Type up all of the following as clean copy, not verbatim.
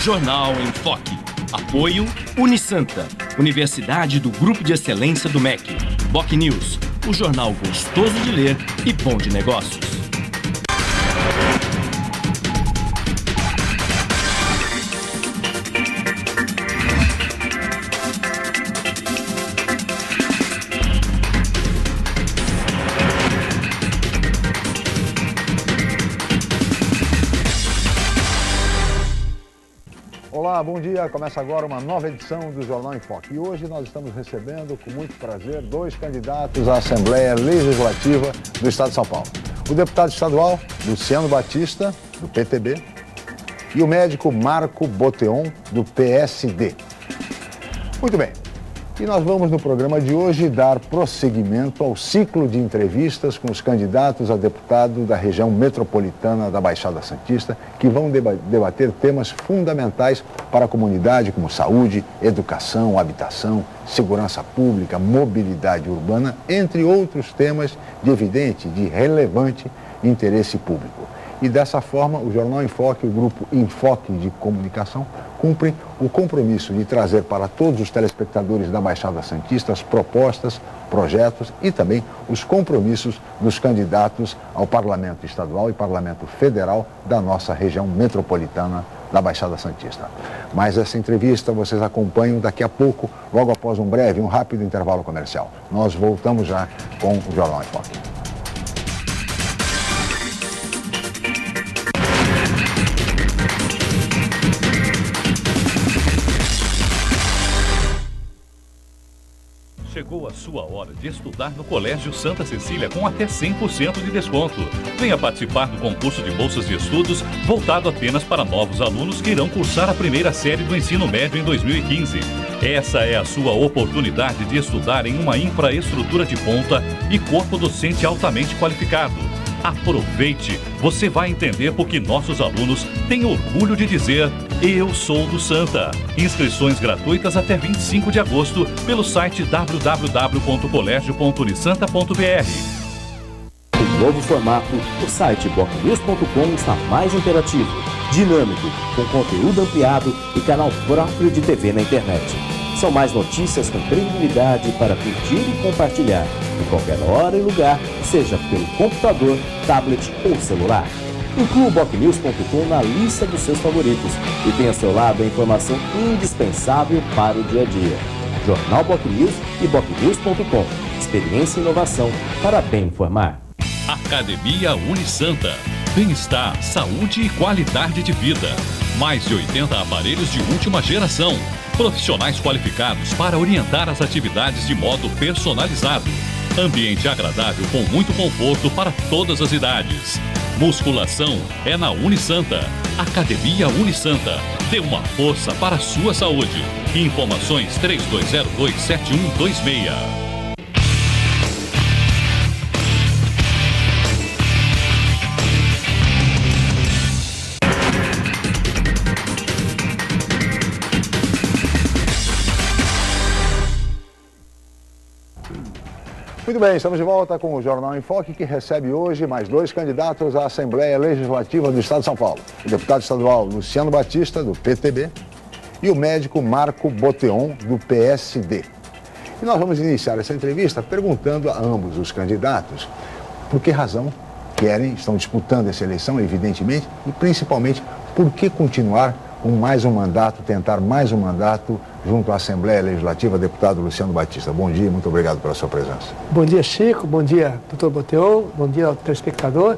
Jornal em Foque. Apoio Unisanta, Universidade do Grupo de Excelência do MEC. BocNews, o jornal gostoso de ler e bom de negócios. Olá, bom dia. Começa agora uma nova edição do Jornal em Foque. E hoje nós estamos recebendo, com muito prazer, dois candidatos à Assembleia Legislativa do Estado de São Paulo. O deputado estadual Luciano Batista, do PTB, e o médico Marco Boteon, do PSD. Muito bem. E nós vamos, no programa de hoje, dar prosseguimento ao ciclo de entrevistas com os candidatos a deputado da região metropolitana da Baixada Santista, que vão debater temas fundamentais para a comunidade, como saúde, educação, habitação, segurança pública, mobilidade urbana, entre outros temas de evidente, de relevante interesse público. E dessa forma, o Jornal em Foque, o grupo Enfoque de Comunicação, cumpre o compromisso de trazer para todos os telespectadores da Baixada Santista as propostas, projetos e também os compromissos dos candidatos ao Parlamento Estadual e Parlamento Federal da nossa região metropolitana da Baixada Santista. Mas essa entrevista vocês acompanham daqui a pouco, logo após um rápido intervalo comercial. Nós voltamos já com o Jornal em Foque. Chegou a sua hora de estudar no Colégio Santa Cecília com até 100% de desconto. Venha participar do concurso de bolsas de estudos voltado apenas para novos alunos que irão cursar a primeira série do ensino médio em 2015. Essa é a sua oportunidade de estudar em uma infraestrutura de ponta e corpo docente altamente qualificado. Aproveite! Você vai entender porque nossos alunos têm orgulho de dizer: eu sou do Santa. Inscrições gratuitas até 25 de agosto pelo site www.colégio.unisanta.br. Em novo formato, o site BocNews.com está mais interativo, dinâmico, com conteúdo ampliado e canal próprio de TV na internet. São mais notícias com credibilidade para curtir e compartilhar, em qualquer hora e lugar, seja pelo computador, tablet ou celular. Inclua o BocNews.com na lista dos seus favoritos e tenha ao seu lado a informação indispensável para o dia a dia. Jornal BocNews e BocNews.com. Experiência e inovação para bem informar. Academia Unisanta. Bem-estar, saúde e qualidade de vida. Mais de 80 aparelhos de última geração. Profissionais qualificados para orientar as atividades de modo personalizado. Ambiente agradável com muito conforto para todas as idades. Musculação é na Unisanta. Academia Unisanta. Dê uma força para a sua saúde. Informações 3202-7126. Muito bem, estamos de volta com o Jornal em Foque, que recebe hoje mais dois candidatos à Assembleia Legislativa do Estado de São Paulo. O deputado estadual Luciano Batista, do PTB, e o médico Marco Boteon, do PSD. E nós vamos iniciar essa entrevista perguntando a ambos os candidatos por que razão estão disputando essa eleição, evidentemente, e principalmente por que continuar com mais um mandato, tentar mais um mandato junto à Assembleia Legislativa, deputado Luciano Batista. Bom dia, muito obrigado pela sua presença. Bom dia, Chico, bom dia, doutor Boteon, bom dia ao telespectador.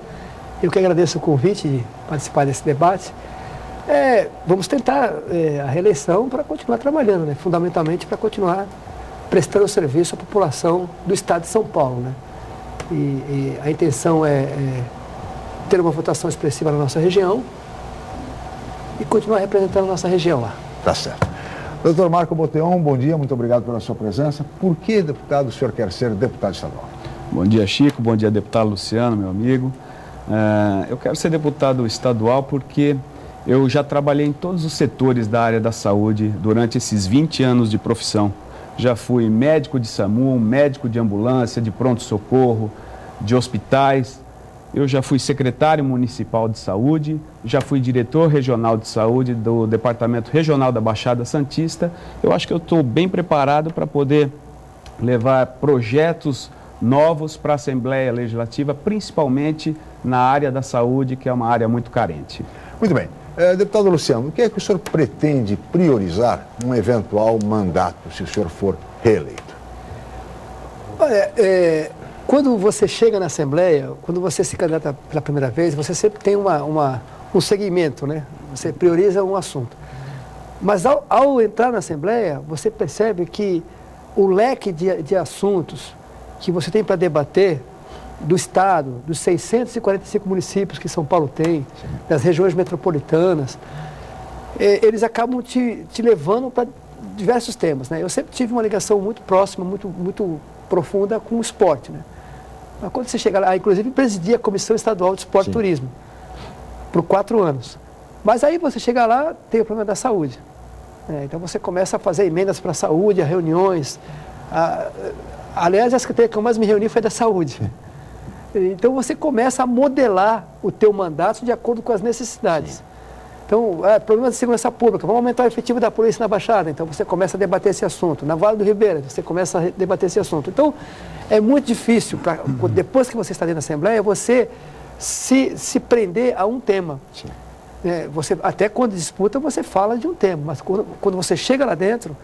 Eu que agradeço o convite de participar desse debate. Vamos tentar a reeleição para continuar trabalhando, né? Fundamentalmente para continuar prestando serviço à população do Estado de São Paulo, né? E a intenção é ter uma votação expressiva na nossa região e continuar representando a nossa região lá. Tá certo. Doutor Marco Boteon, bom dia, muito obrigado pela sua presença. Por que, deputado, o senhor quer ser deputado estadual? Bom dia, Chico, bom dia, deputado Luciano, meu amigo. Eu quero ser deputado estadual porque eu já trabalhei em todos os setores da área da saúde durante esses 20 anos de profissão. Já fui médico de SAMU, médico de ambulância, de pronto-socorro, de hospitais. eu já fui secretário municipal de saúde, já fui diretor regional de saúde do Departamento Regional da Baixada Santista. Eu acho que eu estou bem preparado para poder levar projetos novos para a Assembleia Legislativa, principalmente na área da saúde, que é uma área muito carente. Muito bem. Deputado Luciano, o que é que o senhor pretende priorizar num eventual mandato, se o senhor for reeleito? Olha, quando você chega na Assembleia, quando você se candidata pela primeira vez, você sempre tem um segmento, né? Você prioriza um assunto. Mas ao entrar na Assembleia, você percebe que o leque de assuntos que você tem para debater do Estado, dos 645 municípios que São Paulo tem, das regiões metropolitanas, eles acabam te levando para diversos temas, né? Eu sempre tive uma ligação muito próxima, muito profunda com o esporte, né? Mas quando você chega lá, inclusive presidi a Comissão Estadual de Esporte e Turismo por 4 anos. Mas aí você chega lá, tem o problema da saúde. Então você começa a fazer emendas para a saúde, a reuniões. Aliás, a secretaria que eu mais me reuni foi da saúde. Então você começa a modelar o teu mandato de acordo com as necessidades. Então, problema de segurança pública, vamos aumentar o efetivo da polícia na Baixada, então você começa a debater esse assunto. Na Vale do Ribeira, você começa a debater esse assunto. Então, é muito difícil, depois que você está dentro da Assembleia, você se prender a um tema. Você, até quando disputa, você fala de um tema, mas quando você chega lá dentro,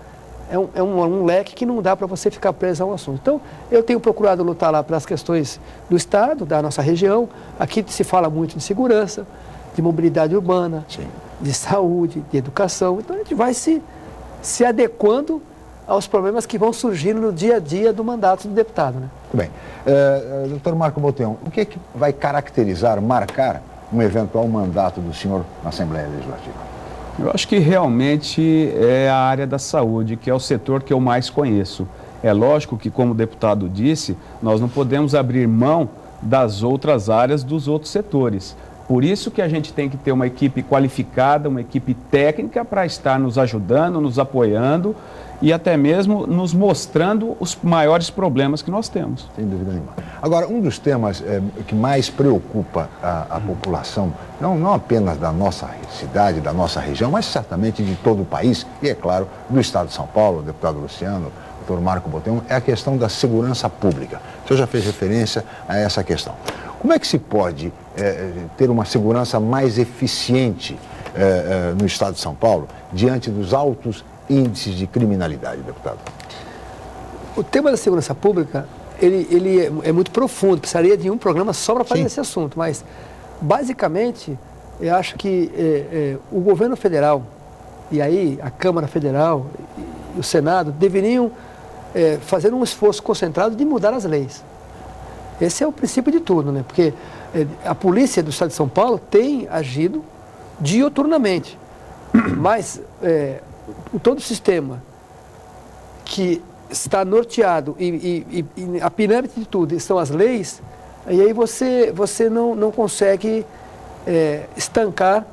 é um leque que não dá para você ficar preso a um assunto. Então, eu tenho procurado lutar lá pelas questões do Estado, da nossa região. Aqui se fala muito de segurança, de mobilidade urbana, de saúde, de educação. Então, a gente vai se adequando aos problemas que vão surgindo no dia a dia do mandato do deputado, né? Muito bem. Doutor Marco Boteon, o que é que vai caracterizar, marcar um eventual mandato do senhor na Assembleia Legislativa? Eu acho que realmente é a área da saúde, que é o setor que eu mais conheço. É lógico que, como o deputado disse, nós não podemos abrir mão das outras áreas dos outros setores. Por isso que a gente tem que ter uma equipe qualificada, uma equipe técnica para estar nos ajudando, nos apoiando e até mesmo nos mostrando os maiores problemas que nós temos. Sem dúvida nenhuma. Agora, um dos temas que mais preocupa a população, não apenas da nossa cidade, da nossa região, mas certamente de todo o país, e é claro, do Estado de São Paulo, deputado Luciano, doutor Marco Boteon, é a questão da segurança pública. O senhor já fez referência a essa questão. Como é que se pode ter uma segurança mais eficiente no Estado de São Paulo, diante dos altos índices de criminalidade, deputado? O tema da segurança pública, ele é muito profundo, precisaria de um programa só para falar desse assunto, mas, basicamente, eu acho que o governo federal, e aí a Câmara Federal e o Senado, deveriam fazer um esforço concentrado de mudar as leis. Esse é o princípio de tudo, né? Porque a polícia do Estado de São Paulo tem agido diuturnamente, mas todo o sistema que está norteado e a pirâmide de tudo são as leis, e aí você não consegue estancar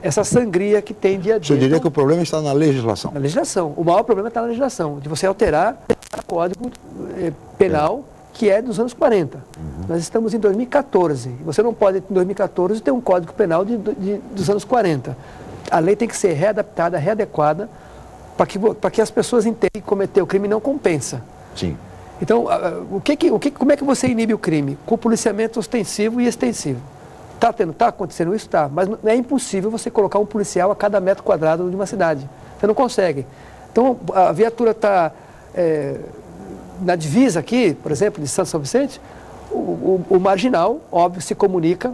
essa sangria que tem dia a dia. Você diria que o problema está na legislação? Na legislação. O maior problema está na legislação, de você alterar o Código Penal, que é dos anos 40. Nós estamos em 2014. Você não pode, em 2014, ter um Código Penal dos anos 40. A lei tem que ser readaptada, readequada, para que as pessoas entendam que cometer o crime não compensa. Sim. Então, como é que você inibe o crime? Com policiamento ostensivo e extensivo. Está acontecendo isso? Está. Mas é impossível você colocar um policial a cada metro quadrado de uma cidade. Você não consegue. Então, a viatura está na divisa aqui, por exemplo, de Santo São Vicente, o marginal, óbvio, se comunica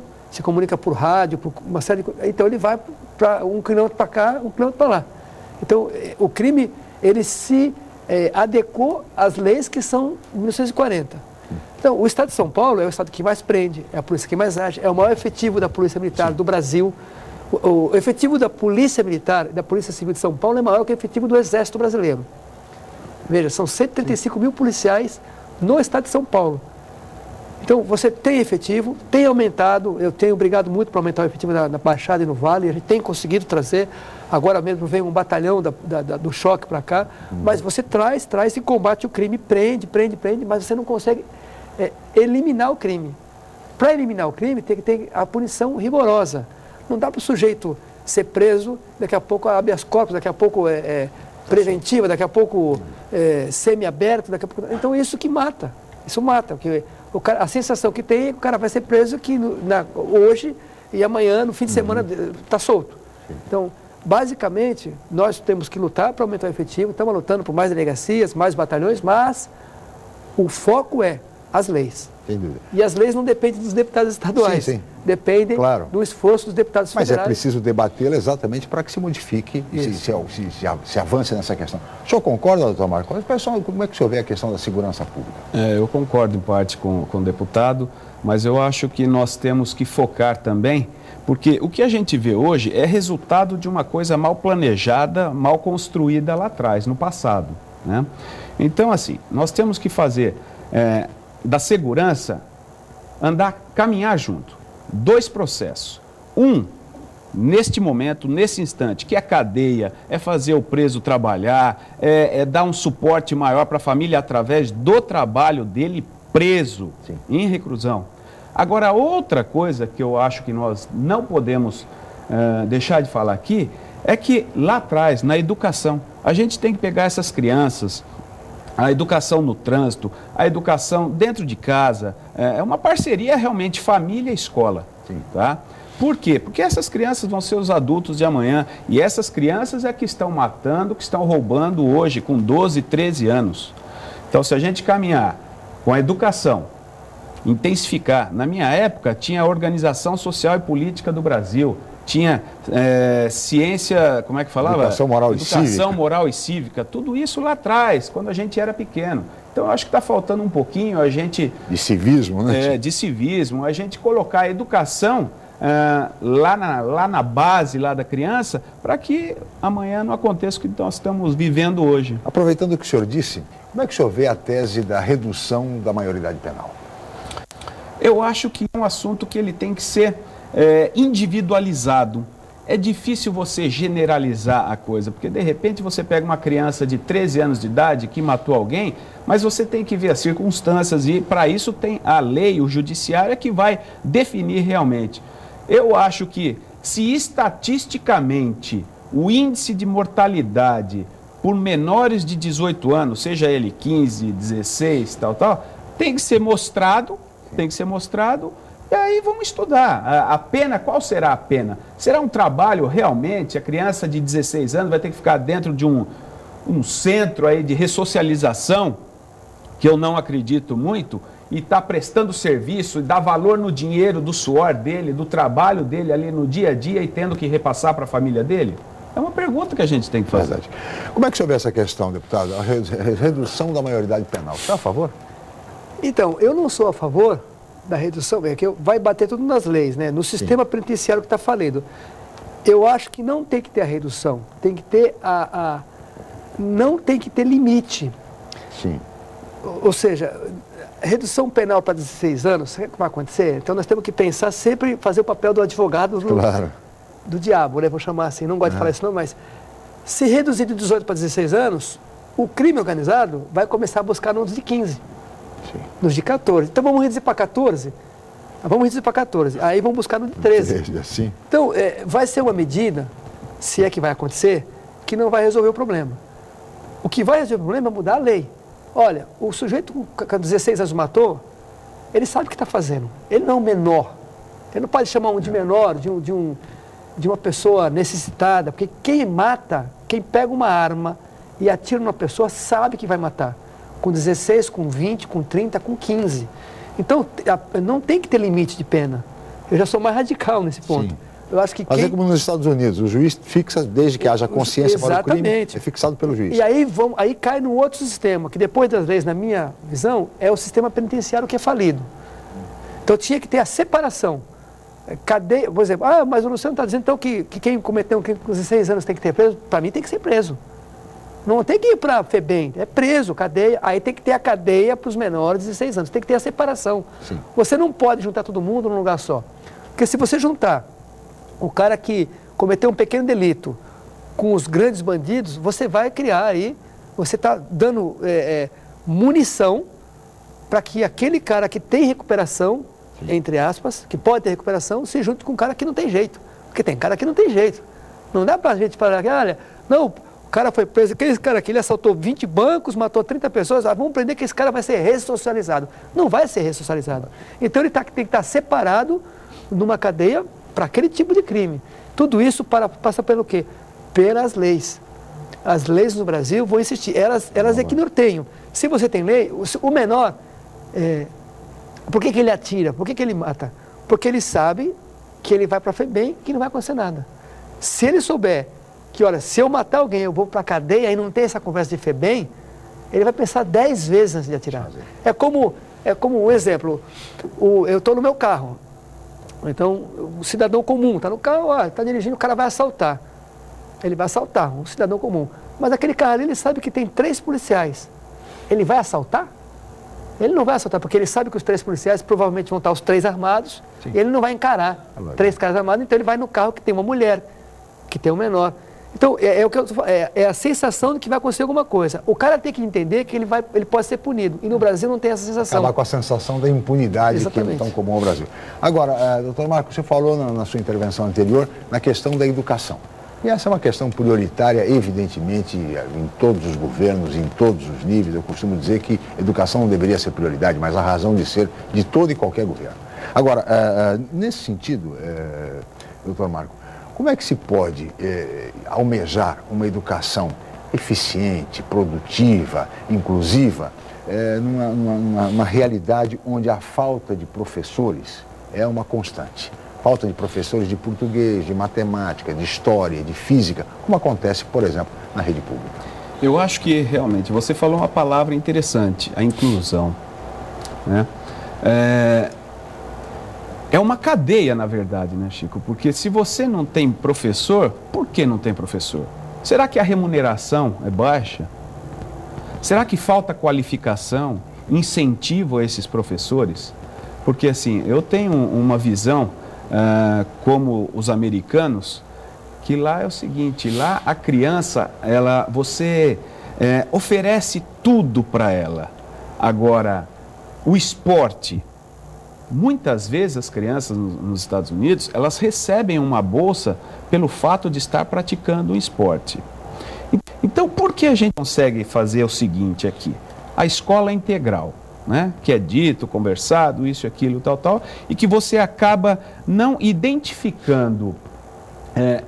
por rádio, por uma série de coisas. Então, ele vai para 1 quilômetro para cá, 1 quilômetro para lá. Então, o crime, ele se adequou às leis que são de 1940. Então, o Estado de São Paulo é o Estado que mais prende, é a polícia que mais age, é o maior efetivo da Polícia Militar do Brasil. O efetivo da Polícia Militar e da Polícia Civil de São Paulo é maior que o efetivo do Exército Brasileiro. Veja, são 135 mil policiais no Estado de São Paulo. Então, você tem efetivo, tem aumentado, eu tenho brigado muito para aumentar o efetivo na Baixada e no Vale, a gente tem conseguido trazer, agora mesmo vem um batalhão do choque para cá, mas você traz e combate o crime, prende, mas você não consegue eliminar o crime. para eliminar o crime, tem que ter a punição rigorosa. Não dá para o sujeito ser preso, daqui a pouco habeas corpus, daqui a pouco preventiva, daqui a pouco semi-aberto, daqui a pouco... Então isso que mata, isso mata. Porque a sensação que tem é que o cara vai ser preso hoje e amanhã, no fim de semana, está solto. Então, basicamente, nós temos que lutar para aumentar o efetivo, estamos lutando por mais delegacias, mais batalhões, mas o foco é as leis. E as leis não dependem dos deputados estaduais, dependem do esforço dos deputados federais. Mas é preciso debatê-la exatamente para que se modifique e se avance nessa questão. O senhor concorda, doutor Marco? Pessoal, como é que o senhor vê a questão da segurança pública? Eu concordo em parte com o deputado, mas eu acho que nós temos que focar também, porque o que a gente vê hoje é resultado de uma coisa mal planejada, mal construída lá atrás, no passado, né? Então, assim, nós temos que fazer da segurança caminhar junto. 2 processos. Neste momento, nesse instante, que é cadeia, é fazer o preso trabalhar, é dar um suporte maior para a família através do trabalho dele preso, em reclusão. Agora, outra coisa que eu acho que nós não podemos deixar de falar aqui, é que lá atrás, na educação, a gente tem que pegar essas crianças, a educação no trânsito, a educação dentro de casa, é uma parceria realmente família e escola, tá? Por quê? Porque essas crianças vão ser os adultos de amanhã e essas crianças é que estão matando, que estão roubando hoje com 12, 13 anos. Então, se a gente caminhar com a educação, intensificar, na minha época tinha a Organização Social e Política do Brasil, tinha ciência, como é que falava? Educação moral e cívica. Educação moral e cívica, tudo isso lá atrás, quando a gente era pequeno. Então, eu acho que está faltando um pouquinho a gente... De civismo, né? De civismo, a gente colocar a educação lá na base lá da criança, para que amanhã não aconteça o que nós estamos vivendo hoje. Aproveitando o que o senhor disse, como é que o senhor vê a tese da redução da maioridade penal? Eu acho que é um assunto que ele tem que ser individualizado. É difícil você generalizar a coisa, porque de repente você pega uma criança de 13 anos de idade que matou alguém, mas você tem que ver as circunstâncias e para isso tem a lei, o judiciário é que vai definir realmente. Eu acho que se estatisticamente o índice de mortalidade por menores de 18 anos, seja ele 15, 16, tal, tem que ser mostrado, e aí vamos estudar. A pena, qual será a pena? Será um trabalho realmente? A criança de 16 anos vai ter que ficar dentro de um centro aí de ressocialização, que eu não acredito muito, e está prestando serviço, e dá valor no dinheiro, do suor dele, do trabalho dele ali no dia a dia e tendo que repassar para a família dele? É uma pergunta que a gente tem que fazer. Verdade. Como é que o senhor vê essa questão, deputado? A redução da maioridade penal. Você está a favor? Então, eu não sou a favor da redução, que vai bater tudo nas leis, né? No sistema penitenciário que está falido. Eu acho que não tem que ter a redução, tem que ter não tem que ter limite. Sim. Ou seja, redução penal para 16 anos, sabe o que vai acontecer? Então nós temos que pensar sempre, fazer o papel do advogado do diabo, né? Vou chamar assim, não gosto de falar isso não, mas se reduzir de 18 para 16 anos, o crime organizado vai começar a buscar nos de 15. Nos de 14. Então vamos reduzir para 14? Vamos reduzir para 14. Aí vamos buscar no de 13. Assim. Então, vai ser uma medida, se é que vai acontecer, que não vai resolver o problema. O que vai resolver o problema é mudar a lei. Olha, o sujeito com 16 anos matou, ele sabe o que está fazendo. Ele não é um menor. Ele não pode chamar um de menor, de uma pessoa necessitada, porque quem mata, quem pega uma arma e atira numa pessoa, sabe que vai matar. Com 16, com 20, com 30, com 15. Então, não tem que ter limite de pena. Eu já sou mais radical nesse ponto. Eu acho que Mas é como nos Estados Unidos, o juiz fixa, desde que haja consciência para o crime, é fixado pelo juiz. E aí cai no outro sistema, que depois das leis, na minha visão, é o sistema penitenciário que é falido. Então, tinha que ter a separação. Cadeia, por exemplo, mas o Luciano está dizendo então que quem cometeu um crime com 16 anos tem que ter preso? Para mim, tem que ser preso. Não tem que ir para a FEBEM, é preso, cadeia. Aí tem que ter a cadeia para os menores de 16 anos, tem que ter a separação. Sim. Você não pode juntar todo mundo num lugar só. Porque se você juntar o cara que cometeu um pequeno delito com os grandes bandidos, você vai criar aí, você está dando munição para que aquele cara que tem recuperação entre aspas, que pode ter recuperação, se junte com um cara que não tem jeito. Porque tem cara que não tem jeito. Não dá pra gente falar, olha, não, o cara foi preso, aquele cara aqui, ele assaltou 20 bancos, matou 30 pessoas, vamos prender que esse cara vai ser ressocializado. Não vai ser ressocializado. Então ele tem que estar separado numa cadeia para aquele tipo de crime. Tudo isso passa pelo quê? Pelas leis. As leis no Brasil vão existir, elas é que norteiam. Se você tem lei, o menor, por que ele atira? Por que ele mata? Porque ele sabe que ele vai para a FEBEM, que não vai acontecer nada. Se ele souber que, olha, se eu matar alguém, eu vou para a cadeia e não tem essa conversa de FEBEM, ele vai pensar 10 vezes antes de atirar. É como um exemplo, eu estou no meu carro, então o cidadão comum está no carro, está dirigindo, o cara vai assaltar. Ele vai assaltar, um cidadão comum. Mas aquele cara ali, ele sabe que tem 3 policiais. Ele vai assaltar? Ele não vai assaltar, porque ele sabe que os 3 policiais provavelmente vão estar os 3 armados, e ele não vai encarar 3 caras armados, então ele vai no carro que tem uma mulher, que tem um menor. Então, é a sensação de que vai acontecer alguma coisa. O cara tem que entender que ele pode ser punido. E no Brasil não tem essa sensação. Acabar com a sensação da impunidade. Exatamente. Que é tão comum ao Brasil. Agora, doutor Marco, você falou na sua intervenção anterior na questão da educação. E essa é uma questão prioritária, evidentemente, em todos os governos, em todos os níveis. Eu costumo dizer que educação não deveria ser prioridade, mas a razão de ser de todo e qualquer governo. Agora, nesse sentido, doutor Marco, como é que se pode almejar uma educação eficiente, produtiva, inclusiva, numa realidade onde a falta de professores é uma constante? Falta de professores de português, de matemática, de história, de física, como acontece, por exemplo, na rede pública. Eu acho que realmente você falou uma palavra interessante, a inclusão, né? É uma cadeia, na verdade, né, Chico? Porque se você não tem professor, por que não tem professor? Será que a remuneração é baixa? Será que falta qualificação, incentivo a esses professores? Porque, assim, eu tenho uma visão, como os americanos, que lá é o seguinte, lá a criança, você oferece tudo para ela. Agora, o esporte... Muitas vezes as crianças nos Estados Unidos, elas recebem uma bolsa pelo fato de estar praticando um esporte. Então, por que a gente consegue fazer o seguinte aqui? A escola integral, né? Que é dito, conversado, isso, aquilo, tal, e que você acaba não identificando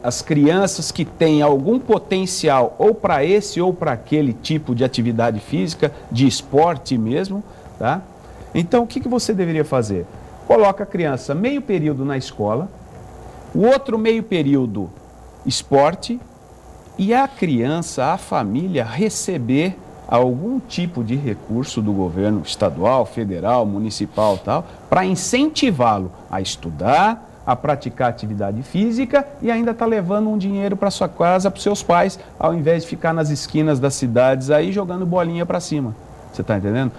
as crianças que têm algum potencial ou para esse ou para aquele tipo de atividade física, de esporte mesmo, tá? Então, o que você deveria fazer? Coloca a criança meio período na escola, o outro meio período esporte, e a criança, a família, receber algum tipo de recurso do governo estadual, federal, municipal, tal, para incentivá-lo a estudar, a praticar atividade física e ainda está levando um dinheiro para sua casa, para os seus pais, ao invés de ficar nas esquinas das cidades aí jogando bolinha para cima. Você está entendendo?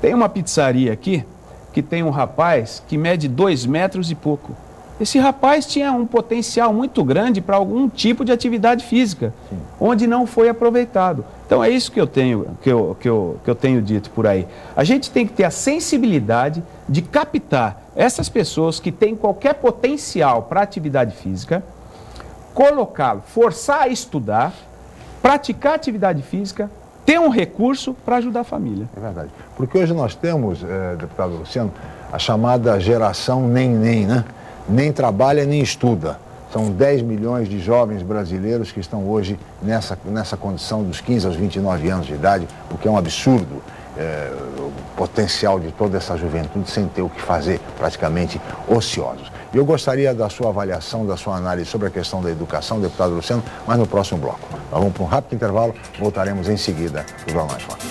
Tem uma pizzaria aqui que tem um rapaz que mede 2 metros e pouco. Esse rapaz tinha um potencial muito grande para algum tipo de atividade física, onde não foi aproveitado. Então é isso que eu tenho dito por aí. A gente tem que ter a sensibilidade de captar essas pessoas que têm qualquer potencial para atividade física, colocá-lo, forçar a estudar, praticar atividade física, ter um recurso para ajudar a família. É verdade. Porque hoje nós temos, deputado Luciano, a chamada geração nem-nem, né? Nem trabalha, nem estuda. São 10 milhões de jovens brasileiros que estão hoje nessa condição dos 15 aos 29 anos de idade, o que é um absurdo. O potencial de toda essa juventude sem ter o que fazer, praticamente ociosos. E eu gostaria da sua avaliação, da sua análise sobre a questão da educação, deputado Luciano, mas no próximo bloco. Nós vamos para um rápido intervalo, voltaremos em seguida do Jornal em Foque.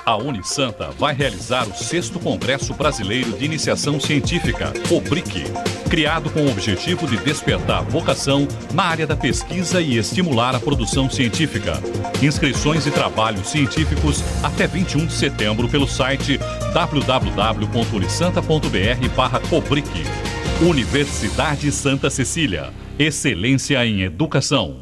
A Unisanta vai realizar o 6º Congresso Brasileiro de Iniciação Científica, o BRIC, criado com o objetivo de despertar vocação na área da pesquisa e estimular a produção científica. Inscrições e trabalhos científicos até 21 de setembro pelo site www.unisanta.br/cobric. Universidade Santa Cecília. Excelência em educação.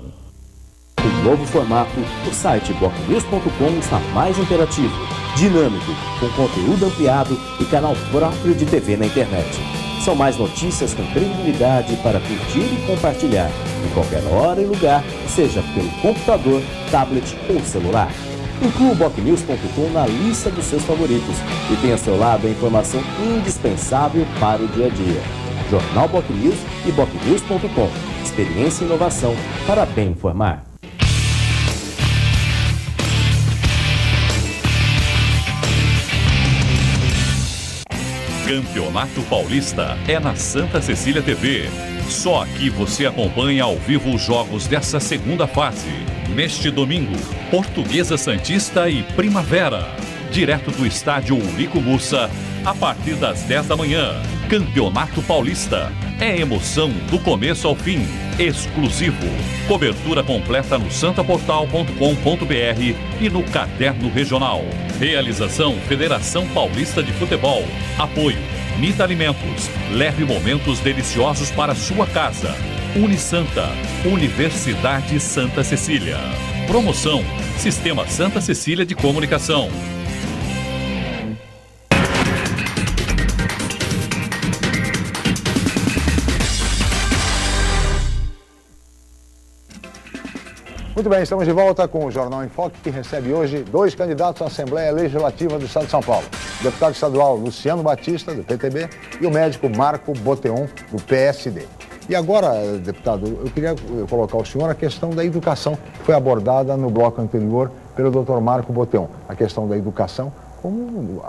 Um novo formato, o site bocnews.com está mais interativo, dinâmico, com conteúdo ampliado e canal próprio de TV na internet. São mais notícias com credibilidade para curtir e compartilhar, em qualquer hora e lugar, seja pelo computador, tablet ou celular. Inclua o bocnews.com na lista dos seus favoritos e tenha ao seu lado a informação indispensável para o dia a dia. Jornal BocNews e bocnews.com. Experiência e inovação para bem informar. Campeonato Paulista é na Santa Cecília TV. Só aqui você acompanha ao vivo os jogos dessa segunda fase. Neste domingo, Portuguesa Santista e Primavera. Direto do estádio Ulico Mussa, a partir das 10 da manhã. Campeonato Paulista. É emoção do começo ao fim. Exclusivo. Cobertura completa no santaportal.com.br e no Caderno Regional. Realização Federação Paulista de Futebol. Apoio Nita Alimentos. Leve momentos deliciosos para sua casa. Unisanta. Universidade Santa Cecília. Promoção Sistema Santa Cecília de Comunicação. Muito bem, estamos de volta com o Jornal em Foque, que recebe hoje dois candidatos à Assembleia Legislativa do Estado de São Paulo. O deputado estadual Luciano Batista, do PTB, e o médico Marco Boteon, do PSD. E agora, deputado, eu queria colocar ao senhor a questão da educação, que foi abordada no bloco anterior pelo Dr. Marco Boteon. A questão da educação como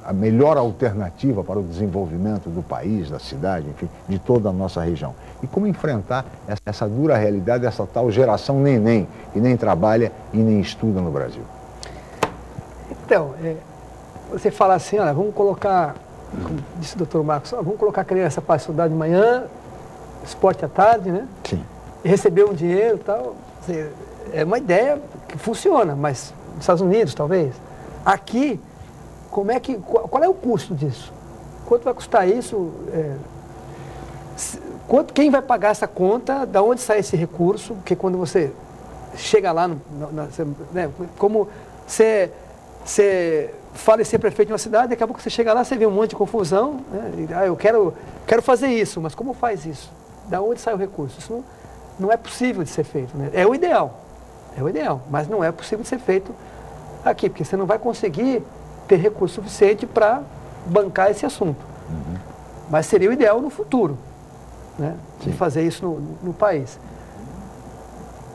a melhor alternativa para o desenvolvimento do país, da cidade, enfim, de toda a nossa região. E como enfrentar essa dura realidade, essa tal geração neném, que nem trabalha e nem estuda no Brasil. Então, você fala assim, olha, vamos colocar, como disse o doutor Marcos, vamos colocar a criança para estudar de manhã, esporte à tarde, né? Sim. E receber um dinheiro e tal. É uma ideia que funciona, mas nos Estados Unidos, talvez. Aqui, qual é o custo disso? Quanto vai custar isso? Quem vai pagar essa conta? Da onde sai esse recurso? Porque quando você chega lá, né, como você fala em ser prefeito de uma cidade, daqui a pouco você chega lá, você vê um monte de confusão, né? Eu quero fazer isso, mas como faz isso? Da onde sai o recurso? Isso não é possível de ser feito, né? É o ideal, mas não é possível de ser feito aqui, porque você não vai conseguir ter recurso suficiente para bancar esse assunto. Uhum. Mas seria o ideal no futuro, né, de fazer isso no país.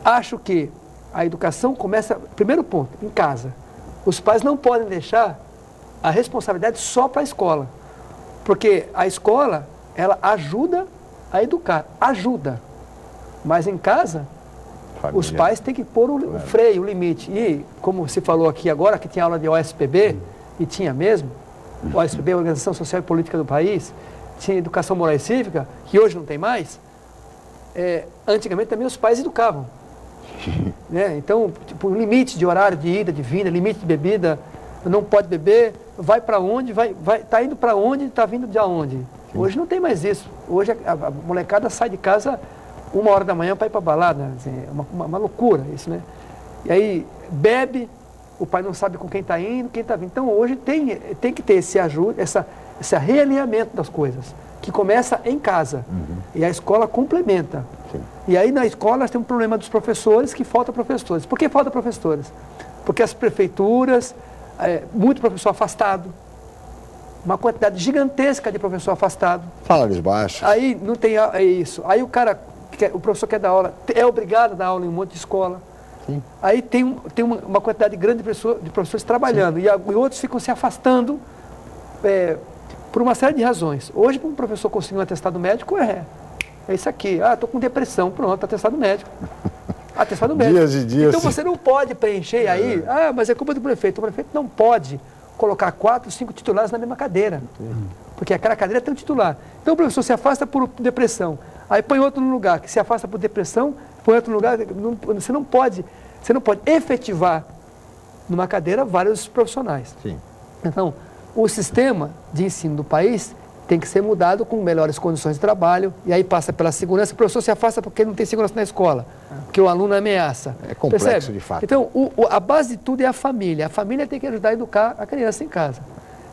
Acho que a educação começa, primeiro ponto, em casa. Os pais não podem deixar a responsabilidade só para a escola, porque a escola, ela ajuda a educar, mas em casa, os pais têm que pôr o freio, o limite. E, como se falou aqui agora, que tinha aula de OSPB, e tinha mesmo, OSPB, Organização Social e Política do País, tinha Educação Moral e Cívica, que hoje não tem mais, antigamente também os pais educavam. Né? Então, tipo, limite de horário de ida, de vinda, limite de bebida, não pode beber, vai para onde, tá indo para onde, tá vindo de aonde. Hoje não tem mais isso. Hoje a molecada sai de casa 1h da manhã para ir para balada, assim, é uma loucura isso, né? E aí bebe, o pai não sabe com quem está indo, quem está vindo. Então hoje tem que ter esse ajuda, esse realinhamento das coisas, que começa em casa. Uhum. E a escola complementa. Sim. E aí na escola nós temos um problema dos professores, que falta professores. Por que falta professores? Porque as prefeituras, muito professor afastado, uma quantidade gigantesca de professor afastado. Salários baixos. Aí não tem isso. Aí o professor quer dar aula, é obrigado a dar aula em um monte de escola. Sim. Aí tem uma quantidade grande de professores trabalhando. E outros ficam se afastando por uma série de razões. Hoje, para um professor conseguir um atestado médico, é isso aqui. Estou com depressão, pronto, atestado médico. Atestado médico. Dias e dias. Então você não pode preencher aí, mas é culpa do prefeito. O prefeito não pode colocar 4, 5 titulares na mesma cadeira. Porque aquela cadeira tem um titular. Então o professor se afasta por depressão. Aí põe outro no lugar, que se afasta por depressão, põe outro no lugar. Você não pode efetivar numa cadeira vários profissionais. Sim. Então, o sistema de ensino do país tem que ser mudado com melhores condições de trabalho, e aí passa pela segurança. O professor se afasta porque não tem segurança na escola, porque o aluno ameaça. É complexo, percebe? De fato. Então, a base de tudo é a família. A família tem que ajudar a educar a criança em casa.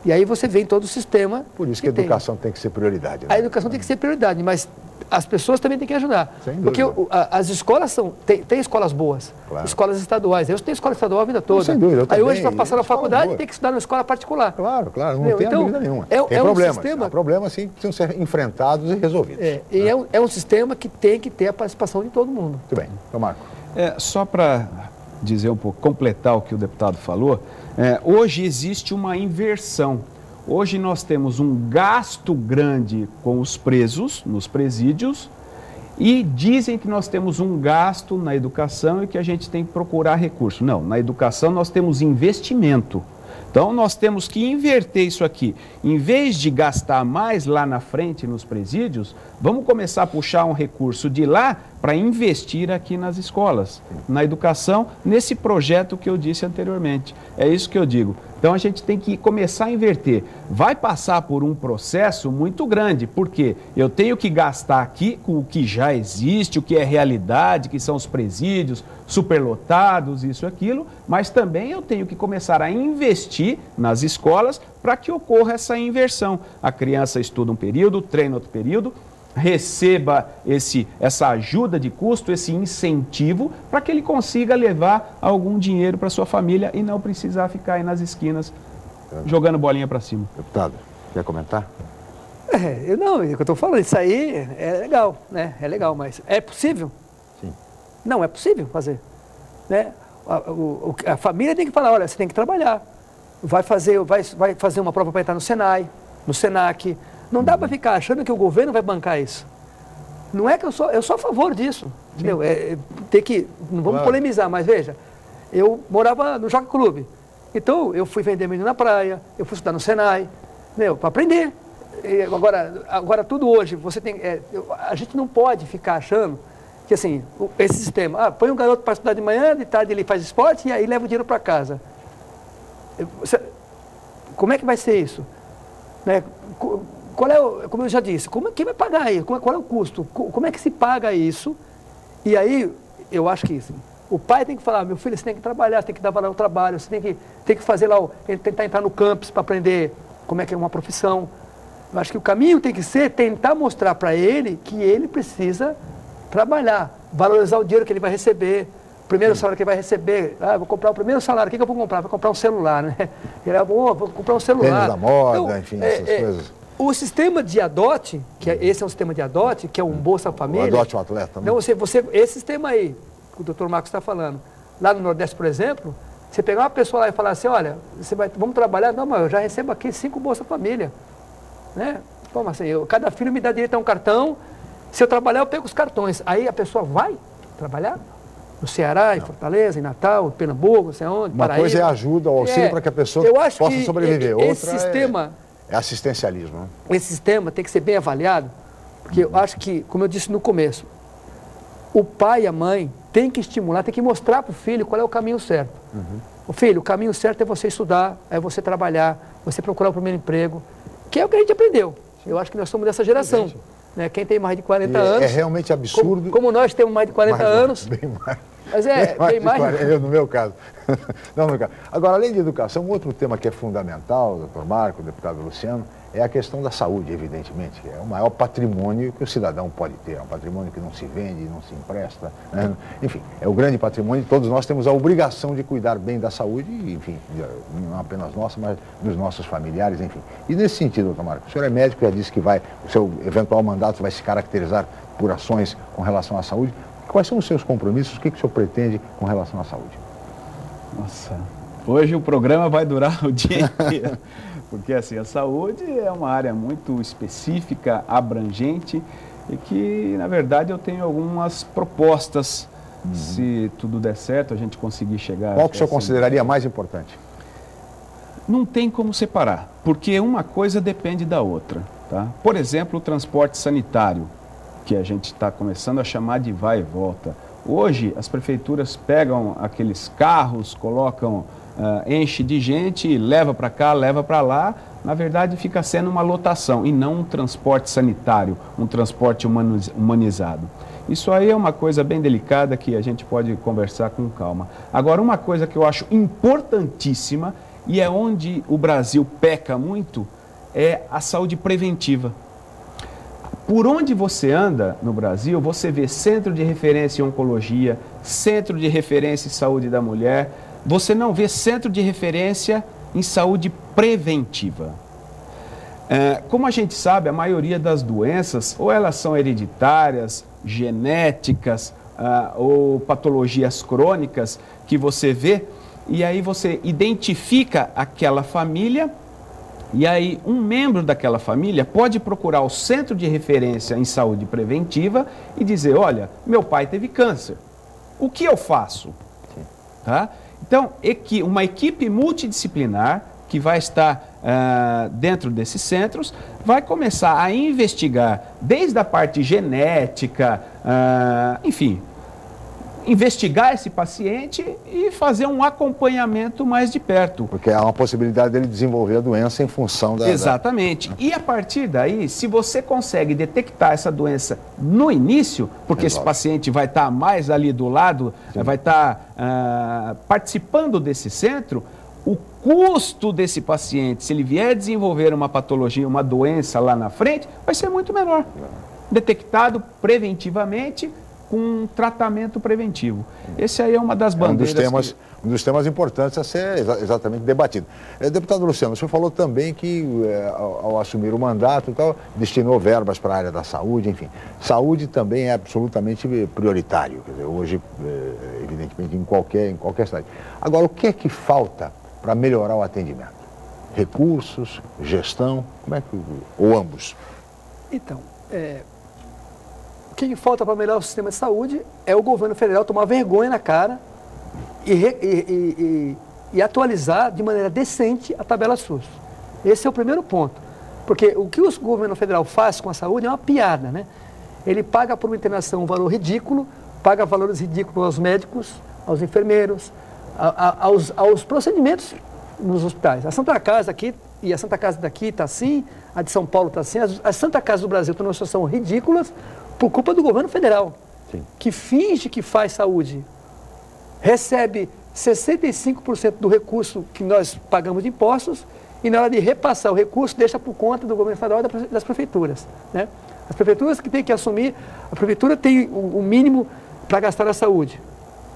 E aí você vê em todo o sistema. Por isso que a educação tem que ser prioridade. Né? A educação tem que ser prioridade, mas as pessoas também têm que ajudar. Sem dúvida. Porque as escolas tem escolas boas, claro. Escolas estaduais. Eu tenho escola estadual a vida toda. Sem dúvida, eu também. Aí hoje, para passar na faculdade, tem que estudar numa escola particular. Claro, não tem dúvida nenhuma. Tem problemas. Há problemas, sim, que precisam ser enfrentados e resolvidos. É um sistema que tem que ter a participação de todo mundo. Muito bem. Então, Marco. Só para dizer um pouco, completar o que o deputado falou, hoje existe uma inversão. Hoje nós temos um gasto grande com os presos, nos presídios, e dizem que nós temos um gasto na educação e que a gente tem que procurar recurso. Não, na educação nós temos investimento. Então nós temos que inverter isso aqui. Em vez de gastar mais lá na frente nos presídios, vamos começar a puxar um recurso de lá para investir aqui nas escolas, na educação, nesse projeto que eu disse anteriormente. É isso que eu digo. Então a gente tem que começar a inverter. Vai passar por um processo muito grande, porque eu tenho que gastar aqui com o que já existe, o que é realidade, que são os presídios superlotados, isso e aquilo, mas também eu tenho que começar a investir nas escolas para que ocorra essa inversão. A criança estuda um período, treina outro período, receba essa ajuda de custo, esse incentivo, para que ele consiga levar algum dinheiro para sua família e não precisar ficar aí nas esquinas jogando bolinha para cima. Deputado, quer comentar? Não, é o que eu estou falando, isso aí é legal, né? É legal, mas é possível? Sim. Não, é possível fazer. Né? A família tem que falar, olha, você tem que trabalhar. Vai fazer uma prova para entrar no Senai, no Senac. Não dá para ficar achando que o governo vai bancar isso. Não é que eu sou a favor disso. Entendeu? Não vamos polemizar, mas veja, eu morava no Jockey Club. Então, eu fui vender milho na praia, eu fui estudar no Senai, para aprender. Agora, tudo hoje, a gente não pode ficar achando que, assim, esse sistema, põe um garoto para estudar de manhã, de tarde ele faz esporte e aí leva o dinheiro para casa. Como é que vai ser isso? Né? Como eu já disse, quem vai pagar isso? Qual é o custo? Como é que se paga isso? E aí, eu acho que assim, o pai tem que falar, meu filho, você tem que trabalhar, você tem que dar valor ao trabalho, você tem que fazer lá, tentar entrar no campus para aprender como é que é uma profissão. Eu acho que o caminho tem que ser tentar mostrar para ele que ele precisa trabalhar, valorizar o dinheiro que ele vai receber, o primeiro salário que ele vai receber. Vou comprar o primeiro salário, o que eu vou comprar? Vou comprar um celular, né? Vou comprar um celular. Tênis da moda, então, enfim, essas coisas. O sistema de adote, esse é um sistema de adote, que é um Bolsa Família. O adote o atleta, né? Então, esse sistema aí, que o doutor Marcos está falando, lá no Nordeste, por exemplo, você pegar uma pessoa lá e falar assim, olha, vamos trabalhar, não, mas eu já recebo aqui 5 Bolsa Família. Né? Como assim? Cada filho me dá direito a um cartão, se eu trabalhar eu pego os cartões. Aí a pessoa vai trabalhar? No Ceará, em Fortaleza, em Natal, em Pernambuco, não sei onde, Uma coisa é ajuda, o auxílio para que a pessoa possa sobreviver. Esse outra sistema... É assistencialismo. Né? Esse sistema tem que ser bem avaliado, porque eu acho que, como eu disse no começo, o pai e a mãe têm que estimular, têm que mostrar para o filho qual é o caminho certo. O filho, o caminho certo é você estudar, é você trabalhar, você procurar o primeiro emprego, que é o que a gente aprendeu. Eu acho que nós somos dessa geração. Né? Quem tem mais de 40 anos... É realmente absurdo. Como nós temos mais de 40 anos... Bem mais. Mas bem mais. No meu caso. Não, no meu caso. Agora, além de educação, um outro tema que é fundamental, doutor Marco, deputado Luciano, é a questão da saúde, evidentemente. É o maior patrimônio que o cidadão pode ter. É um patrimônio que não se vende, não se empresta. Né? Enfim, é o grande patrimônio. Todos nós temos a obrigação de cuidar bem da saúde, enfim, não apenas nossa, mas dos nossos familiares, enfim. E nesse sentido, doutor Marco, o senhor é médico, já disse que o seu eventual mandato vai se caracterizar por ações com relação à saúde. Quais são os seus compromissos? O que o senhor pretende com relação à saúde? Nossa, hoje o programa vai durar o dia inteiro, porque assim, a saúde é uma área muito específica, abrangente, e que, na verdade, eu tenho algumas propostas, se tudo der certo, a gente conseguir chegar... Qual que o senhor consideraria mais importante? Não tem como separar, porque uma coisa depende da outra, tá? Por exemplo, o transporte sanitário, que a gente está começando a chamar de vai e volta. Hoje, as prefeituras pegam aqueles carros, colocam, enche de gente, leva para cá, leva para lá, na verdade fica sendo uma lotação e não um transporte sanitário, um transporte humanizado. Isso aí é uma coisa bem delicada que a gente pode conversar com calma. Agora, uma coisa que eu acho importantíssima e é onde o Brasil peca muito é a saúde preventiva. Por onde você anda no Brasil, você vê centro de referência em oncologia, centro de referência em saúde da mulher, você não vê centro de referência em saúde preventiva. Como a gente sabe, a maioria das doenças, ou elas são hereditárias, genéticas, ou patologias crônicas que você vê, e aí você identifica aquela família, e aí um membro daquela família pode procurar o centro de referência em saúde preventiva e dizer, olha, meu pai teve câncer, o que eu faço? Tá? Então, uma equipe multidisciplinar que vai estar dentro desses centros, vai começar a investigar desde a parte genética, enfim, investigar esse paciente e fazer um acompanhamento mais de perto. Porque há uma possibilidade dele desenvolver a doença em função da... Exatamente. E a partir daí, se você consegue detectar essa doença no início, porque esse paciente vai estar mais ali do lado, vai estar participando desse centro, o custo desse paciente, se ele vier desenvolver uma patologia, uma doença lá na frente, vai ser muito menor. Detectado preventivamente, com um tratamento preventivo. Esse aí é uma das bandeiras... Um dos temas importantes a ser exatamente debatido. Deputado Luciano, o senhor falou também que, ao assumir o mandato e tal, destinou verbas para a área da saúde, enfim. Saúde também é absolutamente prioritário, quer dizer, hoje, evidentemente, em qualquer cidade. Agora, o que é que falta para melhorar o atendimento? Recursos, gestão, como é que... ou ambos? Então, o que falta para melhorar o sistema de saúde é o governo federal tomar vergonha na cara e atualizar de maneira decente a tabela SUS. Esse é o primeiro ponto. Porque o que o governo federal faz com a saúde é uma piada, né? Ele paga por uma internação um valor ridículo, paga valores ridículos aos médicos, aos enfermeiros, aos procedimentos nos hospitais. A Santa Casa aqui, e a Santa Casa daqui está assim, a de São Paulo está assim, as Santa Casas do Brasil estão numa situação ridículas por culpa do governo federal, que finge que faz saúde, recebe 65% do recurso que nós pagamos de impostos e na hora de repassar o recurso deixa por conta do governo federal e das prefeituras, né? As prefeituras que têm que assumir, a prefeitura tem o mínimo para gastar na saúde,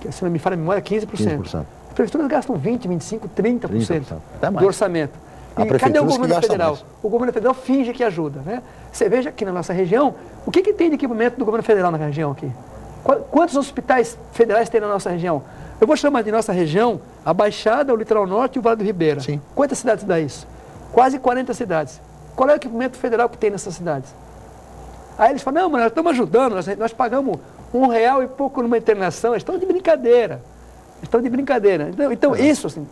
que se não me falha a memória, 15%. 15%. As prefeituras gastam 20%, 25%, 30% do orçamento. E cadê o governo federal? Mais. O governo federal finge que ajuda, né? Você veja aqui na nossa região, o que tem de equipamento do governo federal na região aqui? Quantos hospitais federais tem na nossa região? Eu vou chamar de nossa região a Baixada, o Litoral Norte e o Vale do Ribeira. Sim. Quantas cidades dá isso? Quase 40 cidades. Qual é o equipamento federal que tem nessas cidades? Aí eles falam, não, mas nós estamos ajudando, nós pagamos R$1 e pouco numa internação, eles estão de brincadeira. Então isso, assim,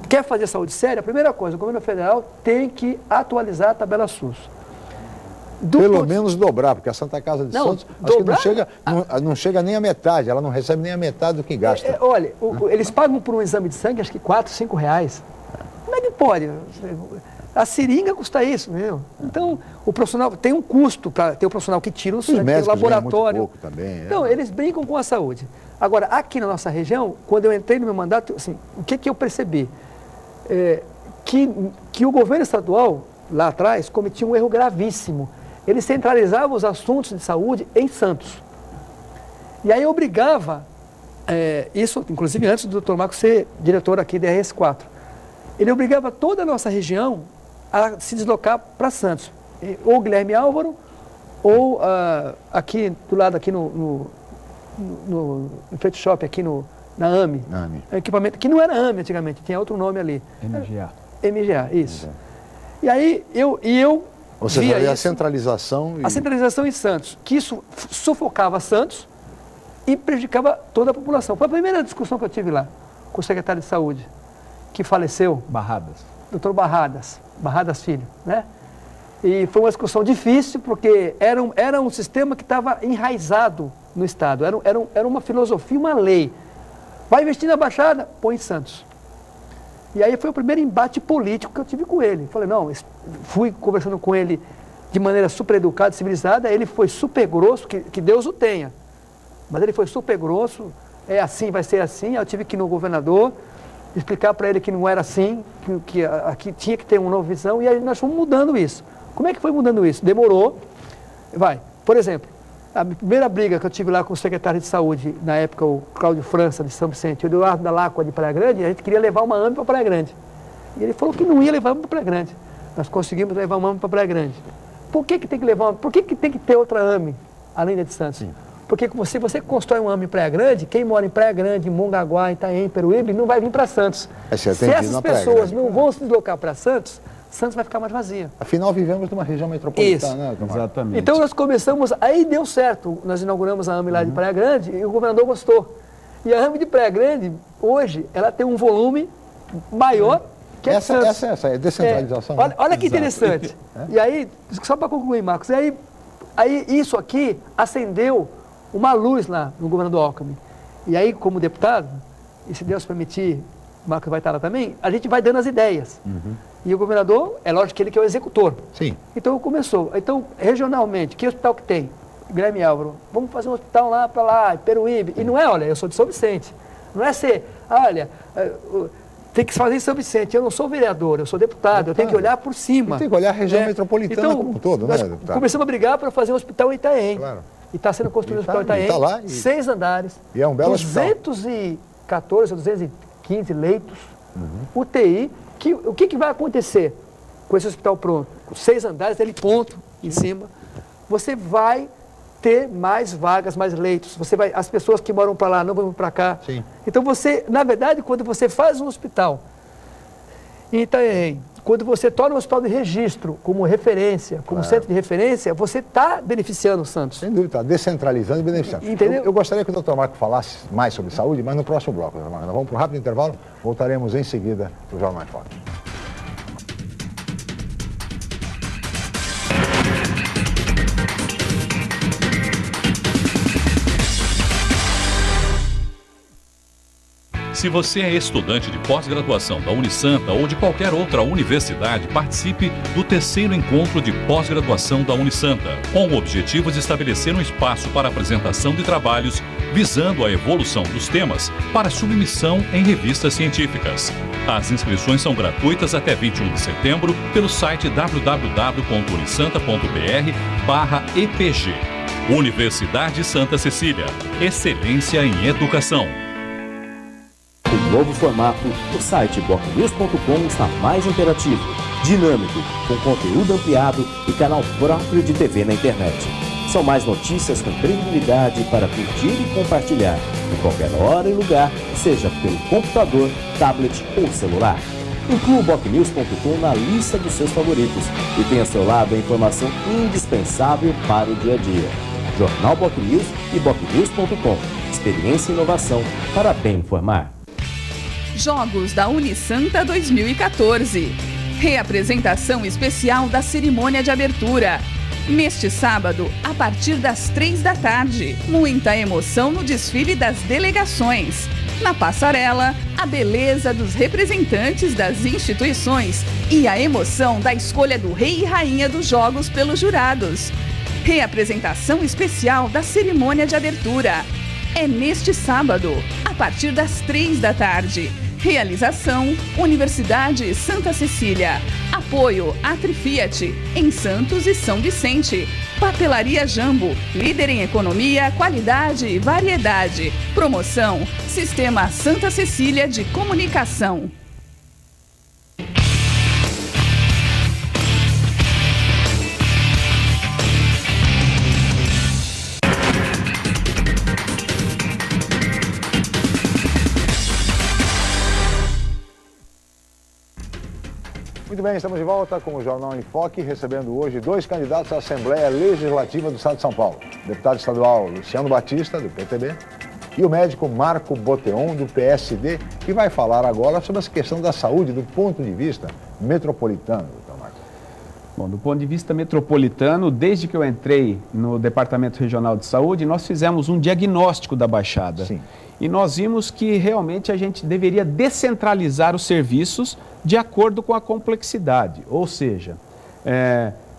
quer fazer saúde séria? A primeira coisa, o governo federal tem que atualizar a tabela SUS. Pelo menos dobrar, porque a Santa Casa de Santos acho que não chega nem a metade, ela não recebe nem a metade do que gasta. Olha, eles pagam por um exame de sangue, acho que R$4, R$5. Como é que pode? A seringa custa isso, meu. Então, o profissional tem um custo para ter o profissional que tira o sangue, tem o laboratório. Muito pouco também, Então, eles brincam com a saúde. Agora, aqui na nossa região, quando eu entrei no meu mandato, assim, o que eu percebi? Que o governo estadual, lá atrás, cometia um erro gravíssimo. Ele centralizava os assuntos de saúde em Santos. E aí obrigava, isso inclusive antes do Dr. Marco ser diretor aqui da RS4, ele obrigava toda a nossa região a se deslocar para Santos. Ou Guilherme Álvaro, ou aqui do lado, aqui no Frete Shop, aqui na AME. Equipamento que não era AME antigamente, tinha outro nome ali. MGA, isso. E aí eu ou seja, a centralização... A centralização em Santos, que isso sufocava Santos e prejudicava toda a população. Foi a primeira discussão que eu tive lá com o secretário de Saúde, que faleceu. Dr. Barradas Filho, né? E foi uma discussão difícil, porque era um sistema que estava enraizado no Estado, era uma filosofia, uma lei. Vai investir na Baixada? Põe em Santos. E aí foi o primeiro embate político que eu tive com ele. Falei, não, fui conversando com ele de maneira super educada, civilizada, ele foi super grosso, que Deus o tenha. Mas ele foi super grosso, é assim, vai ser assim. Aí eu tive que ir no governador, explicar para ele que não era assim, que aqui tinha que ter uma nova visão, e aí nós fomos mudando isso. Como é que foi mudando isso? Demorou. Por exemplo, a primeira briga que eu tive lá com o secretário de saúde, na época o Cláudio França, de São Vicente, e o Eduardo da Lacqua, de Praia Grande, a gente queria levar uma AME para Praia Grande. E ele falou que não ia levar uma para Praia Grande. Nós conseguimos levar uma AME para Praia Grande. Por que tem que levar uma? Por que tem que ter outra AME, além da de Santos? Sim. Porque se você constrói uma AME em Praia Grande, quem mora em Praia Grande, em Mongaguá, Itaém, Peruíbe, não vai vir para Santos. Se essas pessoas não vão se deslocar para Santos, Santos vai ficar mais vazia. Afinal, vivemos numa região metropolitana. Isso. Exatamente. Então, nós começamos, aí deu certo. Nós inauguramos a AME lá de Praia Grande e o governador gostou. E a AME de Praia Grande, hoje, ela tem um volume maior que a de Santos. Essa é a descentralização. Olha que interessante. E aí, só para concluir, Marcos, aí isso aqui acendeu uma luz lá no governador Alckmin. E aí, como deputado, e se Deus permitir, o Marcos vai estar lá também, a gente vai dando as ideias. E o governador, é lógico que ele que é o executor. Sim. Então começou. Então, regionalmente, que hospital que tem? Guilherme Álvaro, vamos fazer um hospital lá para lá, Peruíbe. E não é, olha, eu sou de São Vicente. Não é ser, olha, tem que fazer em São Vicente. Eu não sou vereador, eu sou deputado, eu tenho que olhar por cima. Tem que olhar a região metropolitana então, como um todo, né, deputado? Começamos a brigar para fazer um hospital em Itaém. Claro. E está sendo construído o hospital Itaém, tá lá, 6 andares, e é um belo 214 ou 215 leitos, UTI. O que vai acontecer com esse hospital pronto? Com 6 andares, ele ponto em cima, você vai ter mais vagas, mais leitos. As pessoas que moram para lá não vão para cá. Sim. Então na verdade, quando você faz um hospital em Itaém, quando você torna o hospital de registro como referência, como centro de referência, você está beneficiando o Santos. Sem dúvida, está descentralizando e beneficiando. Entendeu? Eu gostaria que o Dr. Marco falasse mais sobre saúde, mas no próximo bloco, Dr. Marco. Nós vamos para um rápido intervalo, voltaremos em seguida para o Jornal em Foque. Se você é estudante de pós-graduação da Unisanta ou de qualquer outra universidade, participe do 3º encontro de pós-graduação da Unisanta, com o objetivo de estabelecer um espaço para apresentação de trabalhos visando a evolução dos temas para submissão em revistas científicas. As inscrições são gratuitas até 21 de setembro pelo site www.unisanta.br/EPG. Universidade Santa Cecília. Excelência em educação. O novo formato, o site bocnews.com está mais interativo, dinâmico, com conteúdo ampliado e canal próprio de TV na internet. São mais notícias com credibilidade para curtir e compartilhar, em qualquer hora e lugar, seja pelo computador, tablet ou celular. Inclua o bocnews.com na lista dos seus favoritos e tenha ao seu lado a informação indispensável para o dia a dia. Jornal Bocnews e bocnews.com. Experiência e inovação para bem informar. Jogos da Unisanta 2014. Reapresentação especial da cerimônia de abertura. Neste sábado, a partir das 3 da tarde, muita emoção no desfile das delegações. Na passarela, a beleza dos representantes das instituições e a emoção da escolha do rei e rainha dos jogos pelos jurados. Reapresentação especial da cerimônia de abertura. É neste sábado, a partir das 3 da tarde. Realização, Universidade Santa Cecília. Apoio Atrifiat, em Santos e São Vicente. Papelaria Jambo, líder em economia, qualidade e variedade. Promoção, Sistema Santa Cecília de Comunicação. Muito bem, estamos de volta com o Jornal em Foque, recebendo hoje 2 candidatos à Assembleia Legislativa do Estado de São Paulo. O deputado estadual Luciano Batista, do PTB, e o médico Marco Boteon, do PSD, que vai falar agora sobre essa questão da saúde do ponto de vista metropolitano, doutor Marco. Bom, do ponto de vista metropolitano, desde que eu entrei no Departamento Regional de Saúde, nós fizemos um diagnóstico da Baixada. Sim. E nós vimos que realmente a gente deveria descentralizar os serviços de acordo com a complexidade. Ou seja,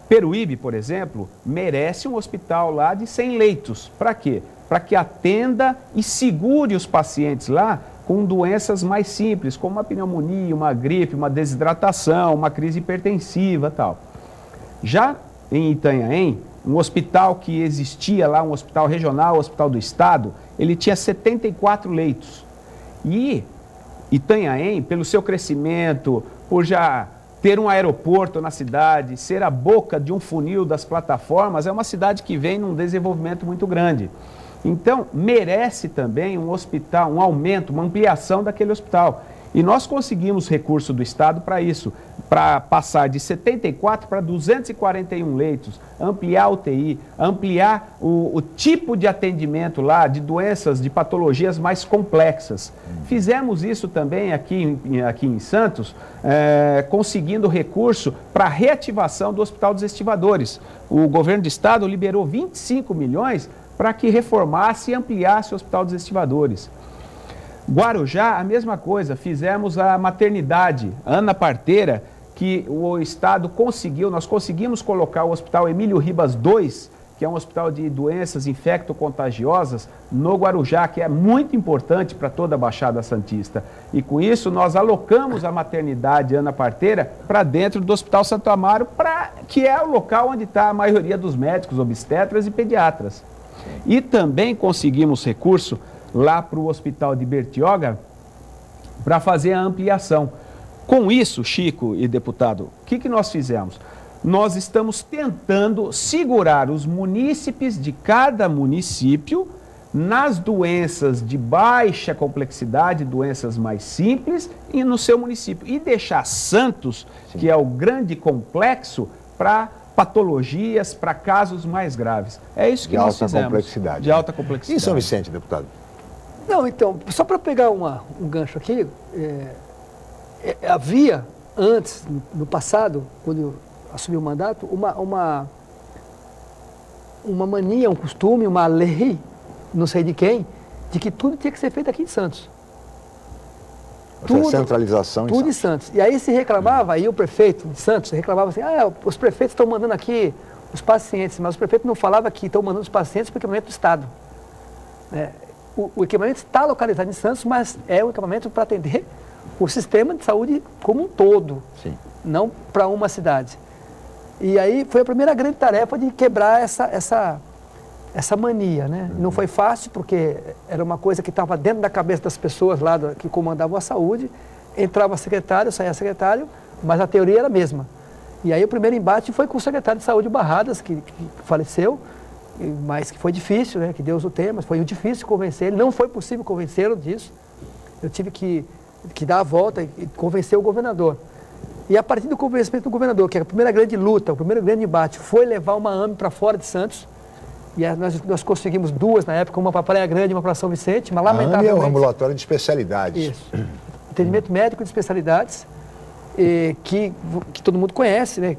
Peruíbe, por exemplo, merece um hospital lá de 100 leitos. Para quê? Para que atenda e segure os pacientes lá com doenças mais simples, como uma pneumonia, uma gripe, uma desidratação, uma crise hipertensiva e tal. Já em Itanhaém, um hospital que existia lá, um hospital regional, um hospital do estado, ele tinha 74 leitos. E Itanhaém, pelo seu crescimento, por já ter um aeroporto na cidade, ser a boca de um funil das plataformas, é uma cidade que vem num desenvolvimento muito grande. Então, merece também um hospital, um aumento, uma ampliação daquele hospital. E nós conseguimos recurso do Estado para isso, para passar de 74 para 241 leitos, ampliar a UTI, ampliar o tipo de atendimento lá, de doenças, de patologias mais complexas. Fizemos isso também aqui em Santos, conseguindo recurso para a reativação do Hospital dos Estivadores. O governo do Estado liberou 25 milhões para que reformasse e ampliasse o Hospital dos Estivadores. Guarujá, a mesma coisa, fizemos a maternidade Ana Parteira, que o Estado conseguiu, nós conseguimos colocar o Hospital Emílio Ribas II, que é um hospital de doenças infecto-contagiosas, no Guarujá, que é muito importante para toda a Baixada Santista. E com isso nós alocamos a maternidade Ana Parteira para dentro do Hospital Santo Amaro, que é o local onde está a maioria dos médicos, obstetras e pediatras. E também conseguimos recurso lá para o Hospital de Bertioga para fazer a ampliação. Com isso, Chico e deputado, o que nós fizemos? Nós estamos tentando segurar os munícipes de cada município nas doenças de baixa complexidade, doenças mais simples, e no seu município. E deixar Santos, sim, que é o grande complexo, para patologias, para casos mais graves. É isso que nós fizemos. De alta complexidade. De alta complexidade. E São Vicente, deputado? Não, então, só para pegar um gancho aqui, havia antes, no passado, quando eu assumi o mandato, uma mania, um costume, uma lei, não sei de quem, de que tudo tinha que ser feito aqui em Santos. Tudo, centralização tudo em Santos. E aí se reclamava, aí o prefeito de Santos reclamava assim, os prefeitos estão mandando aqui os pacientes, mas os prefeitos não falavam que estão mandando os pacientes para o equipamento do Estado. O equipamento está localizado em Santos, mas é um equipamento para atender o sistema de saúde como um todo, sim, não para uma cidade. E aí foi a primeira grande tarefa de quebrar essa mania, né? Não foi fácil, porque era uma coisa que estava dentro da cabeça das pessoas lá que comandavam a saúde, entrava secretário, saía secretário, mas a teoria era a mesma. E aí o primeiro embate foi com o secretário de saúde Barradas, que faleceu, mas que foi difícil, né? Que Deus o tenha, mas foi difícil convencer ele, não foi possível convencê-lo disso. Eu tive que dar a volta e convencer o governador. E a partir do convencimento do governador, que a primeira grande luta, o primeiro grande embate, foi levar uma AME para fora de Santos. E nós conseguimos duas na época, uma para Praia Grande e uma para São Vicente, mas lamentavelmente... A AME é um ambulatório de especialidades. Isso. Atendimento médico de especialidades, que todo mundo conhece, né?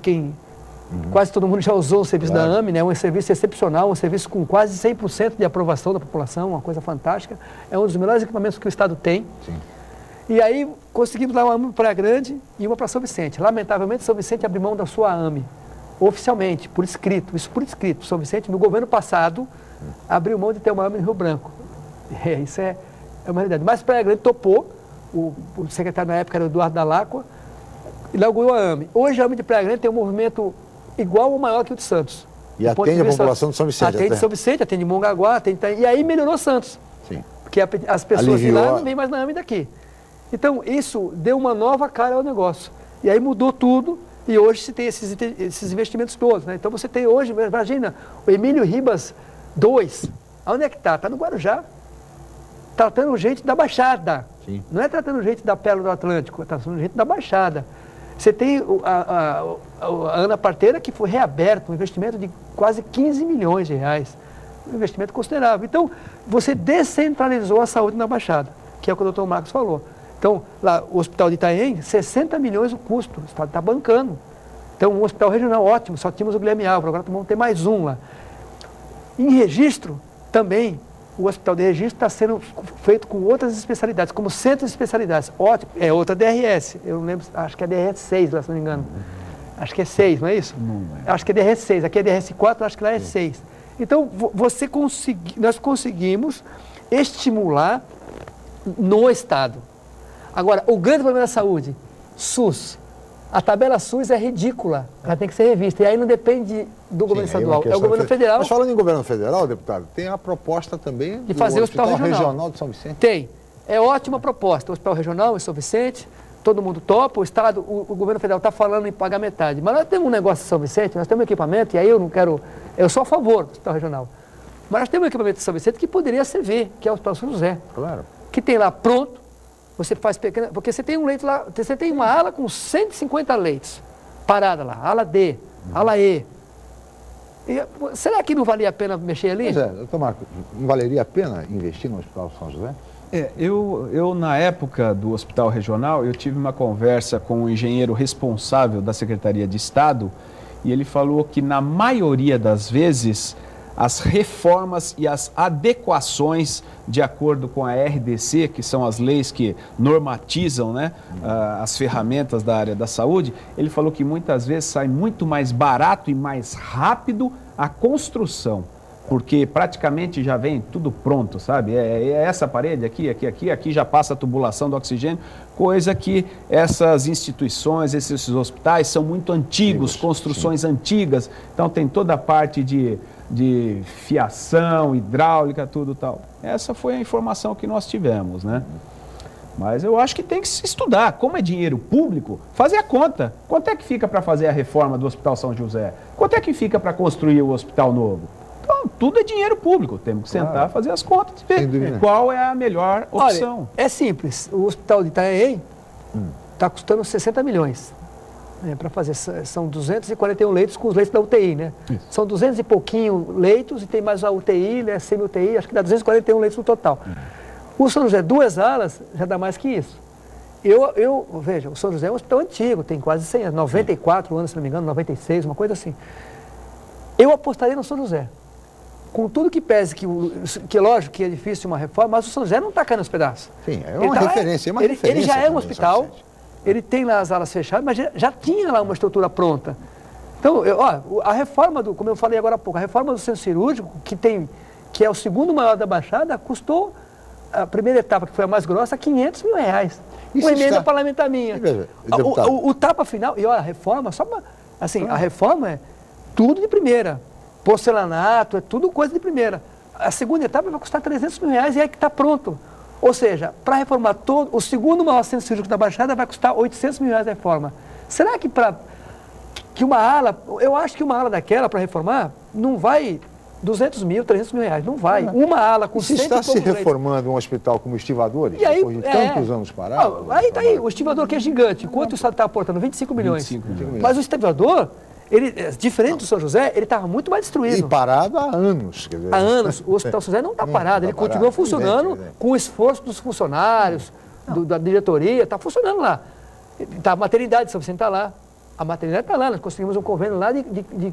Quase todo mundo já usou o serviço da AME, né? É um serviço excepcional, um serviço com quase 100% de aprovação da população, uma coisa fantástica. É um dos melhores equipamentos que o Estado tem. Sim. E aí conseguimos lá uma AME para Praia Grande e uma para São Vicente. Lamentavelmente, São Vicente abriu mão da sua AME, oficialmente, por escrito, isso por escrito. São Vicente, no governo passado, abriu mão de ter uma AME no Rio Branco. Isso é uma realidade. Mas Praia Grande topou, o secretário na época era o Eduardo Dalacqua, inaugurou a AME. Hoje a AME de Praia Grande tem um movimento igual ou maior que o de Santos. E atende a população de São Vicente. Atende São Vicente, atende Mongaguá, e aí melhorou Santos. Sim. Porque as pessoas de lá não vêm mais na AME daqui. Então, isso deu uma nova cara ao negócio. E aí mudou tudo, e hoje se tem esses investimentos todos, né? Então você tem hoje, imagina, o Emílio Ribas II, onde é que está? Está no Guarujá, tratando gente da Baixada. Sim. Não é tratando gente da Pérola do Atlântico, é tratando gente da Baixada. Você tem a Ana Parteira, que foi reaberto, um investimento de quase 15 milhões de reais. Um investimento considerável. Então, você descentralizou a saúde na Baixada, que é o que o Dr. Marcos falou. Então, lá, o Hospital de Itanhaém, 60 milhões o custo, o Estado está bancando. Então, um hospital regional ótimo, só tínhamos o Guilherme Álvaro, agora vamos ter mais um lá. Em registro, também, o hospital de registro está sendo feito com outras especialidades, como centros de especialidades. Ótimo, é outra DRS, eu não lembro, acho que é DRS 6, lá, se não me engano. Acho que é 6, não é isso? Não é. Acho que é DRS 6, aqui é DRS 4, acho que lá é 6. Então, nós conseguimos estimular no Estado. Agora, o grande problema da saúde, SUS. A tabela SUS é ridícula, ela tem que ser revista. E aí não depende do governo estadual, é o governo federal. Mas falando em governo federal, deputado, tem a proposta também de fazer o Hospital Regional de São Vicente. Tem. É ótima proposta. O Hospital Regional em São Vicente, todo mundo topa, o Estado, o governo federal está falando em pagar metade. Mas nós temos um negócio em São Vicente, nós temos um equipamento, e aí eu sou a favor do Hospital Regional. Mas nós temos um equipamento em São Vicente que poderia servir, que é o Hospital São José. Claro. Que tem lá pronto. Você faz pequena, porque você tem um leito lá, você tem uma ala com 150 leitos, parada lá, ala D, ala E. E, será que não valia a pena mexer ali? Pois é, doutor Marco, não valeria a pena investir no Hospital São José? Eu, na época do Hospital Regional, eu tive uma conversa com o engenheiro responsável da Secretaria de Estado e ele falou que, na maioria das vezes, as reformas e as adequações de acordo com a RDC, que são as leis que normatizam, né, as ferramentas da área da saúde, ele falou que muitas vezes sai muito mais barato e mais rápido a construção, porque praticamente já vem tudo pronto, sabe? É essa parede aqui já passa a tubulação do oxigênio, coisa que essas instituições, esses hospitais são muito antigos, construções antigas, então tem toda a parte de fiação, hidráulica, tudo tal. Essa foi a informação que nós tivemos, né? Mas eu acho que tem que se estudar. Como é dinheiro público, fazer a conta. Quanto é que fica para fazer a reforma do Hospital São José? Quanto é que fica para construir o hospital novo? Então, tudo é dinheiro público. Temos que sentar, fazer as contas e ver qual é a melhor opção. Olha, é simples. O hospital de Itanhaém está custando 60 milhões. Para fazer, são 241 leitos com os leitos da UTI, né? Isso. São 200 e pouquinho leitos e tem mais a UTI, né? Semi-UTI, acho que dá 241 leitos no total. O São José, 2 alas, já dá mais que isso. Veja, o São José é um hospital antigo, tem quase 100 anos, 94 anos, se não me engano, 96, uma coisa assim. Eu apostaria no São José. Com tudo que pese, que lógico que é difícil uma reforma, mas o São José não está caindo aos pedaços. Sim, é uma referência, ele já é um hospital. Ele tem lá as alas fechadas, mas já tinha lá uma estrutura pronta. Então, a reforma, como eu falei agora há pouco, a reforma do centro cirúrgico, que é o segundo maior da Baixada, custou, a primeira etapa, que foi a mais grossa, R$500 mil. Uma emenda parlamentar minha. Veja, o tapa final, e olha, a reforma, a reforma é tudo de primeira. Porcelanato, é tudo coisa de primeira. A segunda etapa vai custar R$300 mil e é que está pronto. Ou seja, para reformar todo, o segundo maior centro cirúrgico da Baixada vai custar R$800 mil a reforma. Será que uma ala, eu acho que uma ala daquela para reformar, não vai 200 mil, 300 mil reais, não vai. Uma ala com 100 e poucos leitos. Se está se reformando um hospital como Estivadores, depois de tantos anos parados... Aí, o Estivador que é gigante, quanto o Estado está aportando? 25 milhões. 25 milhões. Mas o Estivador... diferente do São José, ele estava muito mais destruído. E parado há anos. Quer dizer. Há anos. O Hospital São José não está parado, ele continua funcionando com o esforço dos funcionários, da diretoria, está funcionando lá. A maternidade, São Vicente está lá. A maternidade está lá, nós conseguimos um convênio lá de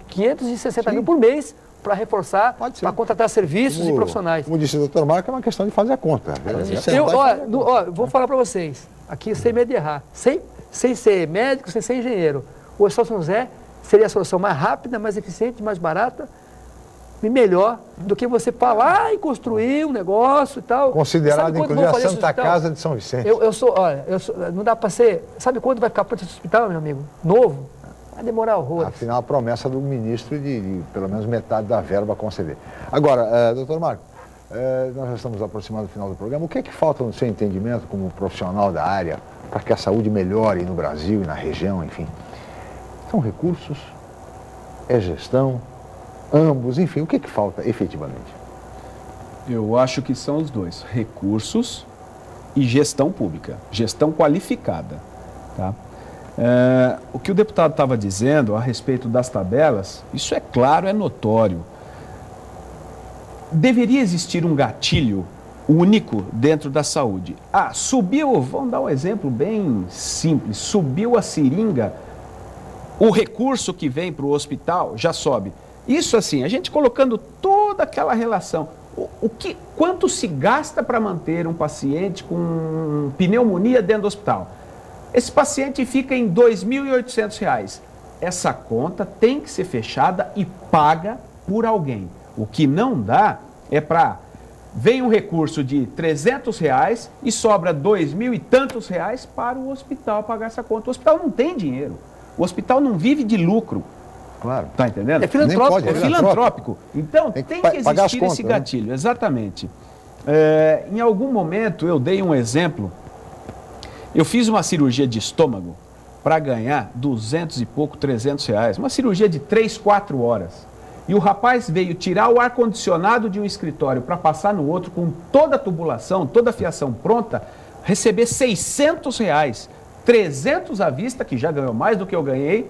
560 mil por mês para reforçar, para contratar serviços e profissionais. Como disse o doutor Marco, é uma questão de fazer a conta. Vou falar para vocês, aqui sem medo de errar, sem ser médico, sem ser engenheiro, o Hospital São José seria a solução mais rápida, mais eficiente, mais barata e melhor do que você falar e construir um negócio e tal. Considerado, inclusive, a Santa Casa de São Vicente. Não dá para ser... Sabe quando vai ficar pronto esse hospital, meu amigo? Novo? Vai demorar horrores. Afinal, a promessa do ministro de pelo menos metade da verba conceder. Agora, doutor Marco, nós já estamos aproximando do final do programa. O que é que falta no seu entendimento como profissional da área para que a saúde melhore no Brasil e na região, enfim? São recursos, é gestão, ambos, enfim, o que falta efetivamente? Eu acho que são os dois, recursos e gestão pública, gestão qualificada. Tá? O que o deputado estava dizendo a respeito das tabelas, isso é claro, é notório. Deveria existir um gatilho único dentro da saúde. Subiu, vamos dar um exemplo bem simples, subiu a seringa o recurso que vem para o hospital já sobe. Isso assim, a gente colocando toda aquela relação. Quanto se gasta para manter um paciente com pneumonia dentro do hospital? Esse paciente fica em R$ 2.800. Essa conta tem que ser fechada e paga por alguém. O que não dá é para... Vem um recurso de R$ 300 e sobra 2.000 e tantos reais para o hospital pagar essa conta. O hospital não tem dinheiro. O hospital não vive de lucro. Claro. Tá entendendo? É filantrópico. É filantrópico. Então, tem que existir esse gatilho. Né? Exatamente. Em algum momento, eu dei um exemplo. Eu fiz uma cirurgia de estômago para ganhar 200 e pouco, 300 reais. Uma cirurgia de 3, 4 horas. E o rapaz veio tirar o ar-condicionado de um escritório para passar no outro com toda a tubulação, toda a fiação pronta, receber 600 reais. 300 à vista, que já ganhou mais do que eu ganhei,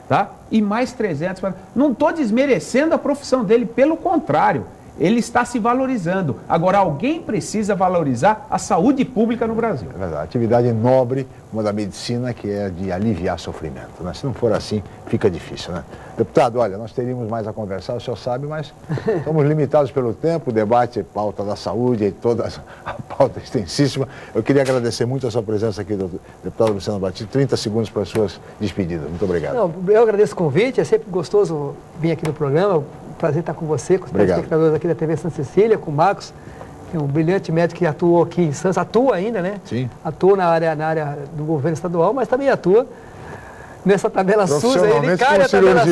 tá? E mais 300. Não estou desmerecendo a profissão dele, pelo contrário, ele está se valorizando. Agora, alguém precisa valorizar a saúde pública no Brasil. É verdade, atividade nobre, uma da medicina, que é de aliviar sofrimento, né? Se não for assim, fica difícil, né? Deputado, olha, nós teríamos mais a conversar, o senhor sabe, mas estamos limitados pelo tempo, o debate, pauta da saúde e toda a pauta extensíssima. Eu queria agradecer muito a sua presença aqui, deputado Luciano Batista. 30 segundos para as suas despedidas. Muito obrigado. Não, eu agradeço o convite, é sempre gostoso vir aqui no programa. Prazer estar com você, com os telespectadores aqui da TV Santa Cecília, com o Marcos, que é um brilhante médico que atuou aqui em Santos, atua ainda, né? Sim. Atua na área do governo estadual, mas também atua nessa tabela SUS. Ele cai na tabela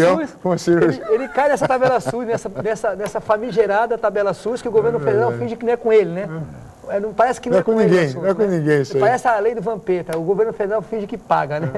SUS. Ele cai nessa tabela SUS, nessa famigerada tabela SUS, que o governo federal finge que não é com ele, né? Não parece que não é com ninguém, SUS, não é com ninguém isso aí. Parece a lei do Vampeta, o governo federal finge que paga, né?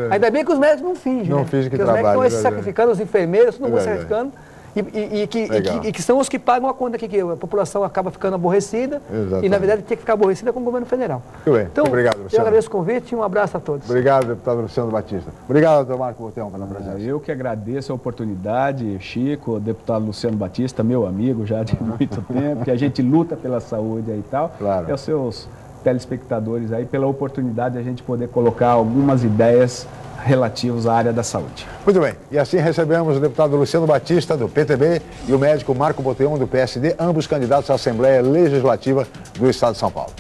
Ainda bem que os médicos não fingem, não né? fingem que trabalham. Os médicos estão se sacrificando, os enfermeiros, todo mundo se sacrificando. E que são os que pagam a conta aqui, que a população acaba ficando aborrecida. Exatamente. E, na verdade, tem que ficar aborrecida com o governo federal. Muito bem. Então, obrigado, Luciano. Eu agradeço o convite e um abraço a todos. Obrigado, deputado Luciano Batista. Obrigado, doutor Marco Boteon, pela presença. Eu que agradeço a oportunidade, Chico, deputado Luciano Batista, meu amigo já de muito tempo, que a gente luta pela saúde aí e tal. Claro. E aos seus telespectadores aí, pela oportunidade de a gente poder colocar algumas ideias relativos à área da saúde. Muito bem, e assim recebemos o deputado Luciano Batista, do PTB, e o médico Marco Boteon, do PSD, ambos candidatos à Assembleia Legislativa do Estado de São Paulo.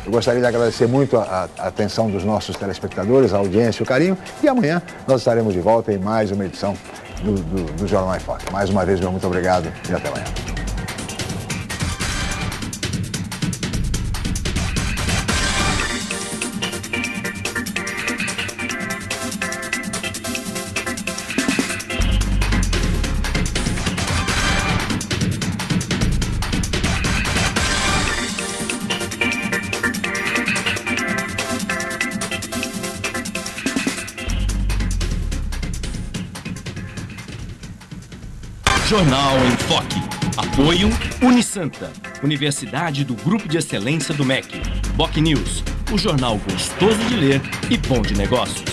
Eu gostaria de agradecer muito a atenção dos nossos telespectadores, a audiência e o carinho, e amanhã nós estaremos de volta em mais uma edição do Jornal em Foque. Mais uma vez, meu muito obrigado e até amanhã. Jornal em Foque. Apoio Unisanta, Universidade do Grupo de Excelência do MEC. Boc News, o jornal gostoso de ler e bom de negócios.